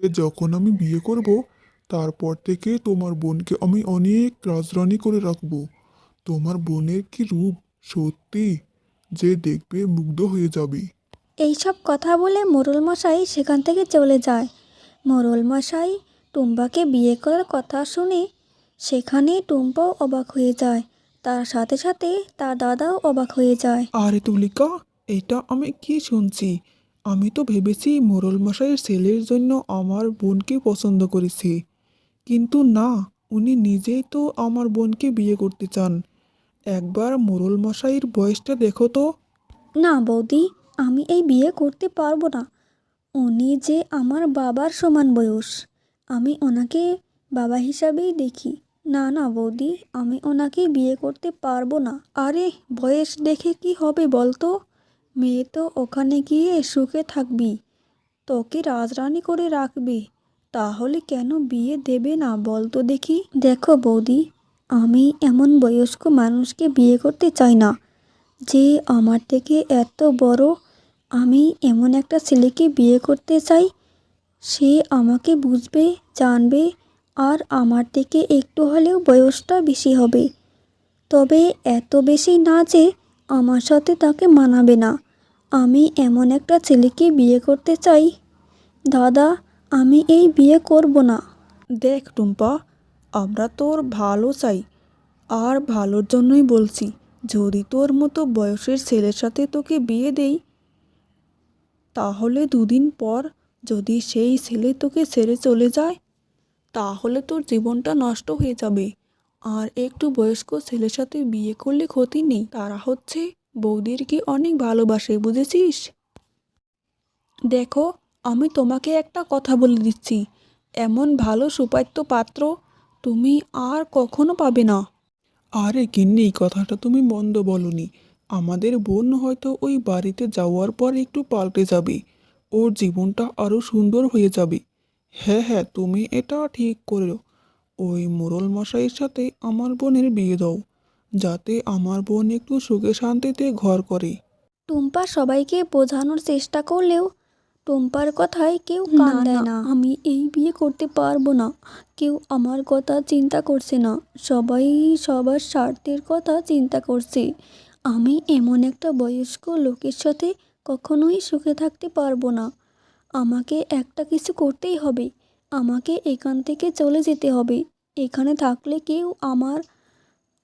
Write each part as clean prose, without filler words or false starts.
যখন আমি বিয়ে করব, তারপর থেকে তোমার বোনকে আমি অনেক রাজরানী করে রাখবো। তোমার বোনের কি রূপ! সত্যি, যে দেখবে মুগ্ধ হয়ে যাবে। এইসব কথা বলে মোড়ল মশাই সেখান থেকে চলে যায়। মোড়ল মশাই টুম্পাকে বিয়ে করার কথা শুনে সেখানে টুম্পাও অবাক হয়ে যায়। তার সাথে সাথে তার দাদাও অবাক হয়ে যায়। আরে তুলিকা, এটা আমি কি শুনছি? আমি তো ভেবেছি মোড়ল মশাইয়ের ছেলের জন্য আমার বোনকে পছন্দ করেছে, কিন্তু না, উনি নিজেই তো আমার বোনকে বিয়ে করতে চান। একবার মোড়ল মশাইয়ের বয়সটা দেখো তো। না বৌদি, আমি এই বিয়ে করতে পারবো না। উনি যে আমার বাবার সমান বয়স, আমি ওনাকে বাবা হিসাবেই দেখি। না না বৌদি, আমি ওনাকে বিয়ে করতে পারবো না। আরে, বয়স দেখে কি হবে বলতো? মেয়ে তো ওখানে গিয়ে সুখে থাকবি, তোকে রাজরানী করে রাখবে। তাহলে কেন বিয়ে দেবে না বলতো দেখি? দেখো বৌদি, আমি এমন বয়স্ক মানুষকে বিয়ে করতে চাই না যে আমার থেকে এত বড়। আমি এমন একটা ছেলেকে বিয়ে করতে চাই, সে আমাকে বুঝবে, জানবে, আর আমার থেকে একটু হলেও বয়সটা বেশি হবে। তবে এত বেশি না যে আমার সাথে তাকে মানাবে না। আমি এমন একটা ছেলেকে বিয়ে করতে চাই। দাদা, আমি এই বিয়ে করব না। দেখ টুম্পা, আমরা তোর ভালো চাই, আর ভালোর জন্যই বলছি। যদি তোর মতো বয়সের ছেলের সাথে তোকে বিয়ে দেই, তাহলে দুদিন পর যদি সেই ছেলে তোকে ছেড়ে চলে যায়, তাহলে তোর জীবনটা নষ্ট হয়ে যাবে। আর একটু বয়স্ক ছেলের সাথে বিয়ে করলে ক্ষতি নেই, তারা হচ্ছে বৌদিরকে অনেক ভালোবাসে, বুঝেছিস? দেখো, আমি তোমাকে একটা কথা বলে দিচ্ছি, এমন ভালো সুপাত্য পাত্র তুমি আর কখনো পাবে না। আরে গিন্নি, এই কথাটা তুমি মন্দ বলনি। আমাদের বোন হয়তো ওই বাড়িতে যাওয়ার পর একটু পাল্টে যাবে, ওর জীবনটা আরো সুন্দর হয়ে যাবে। হ্যাঁ হ্যাঁ, তুমি এটা ঠিক করো। ওই মোড়ল মশাইয়ের সাথে আমার বোনের বিয়ে দাও, যাতে আমার বোন একটু সুখে শান্তিতে ঘর করে। টুম্পা সবাইকে বোঝানোর চেষ্টা করলেও টুম্পার কথায় কেউ কান দেয় না। আমি এই বিয়ে করতে পারবো না। কেউ আমার কথা চিন্তা করছে না। সবাই সবার স্বার্থের কথা চিন্তা করছে। আমি এমন একটা বয়স্ক লোকের সাথে কখনোই সুখে থাকতে পারবো না। আমাকে একটা কিছু করতেই হবে। আমাকে এখান থেকে চলে যেতে হবে। এখানে থাকলে কেউ আমার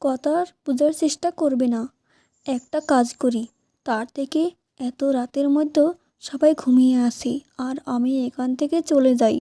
কথার বোঝার চেষ্টা করবে না। একটা কাজ করি, তার থেকে এত রাতের মধ্যে সবাই ঘুমিয়ে আসি আর আমি এখান থেকে চলে যাই।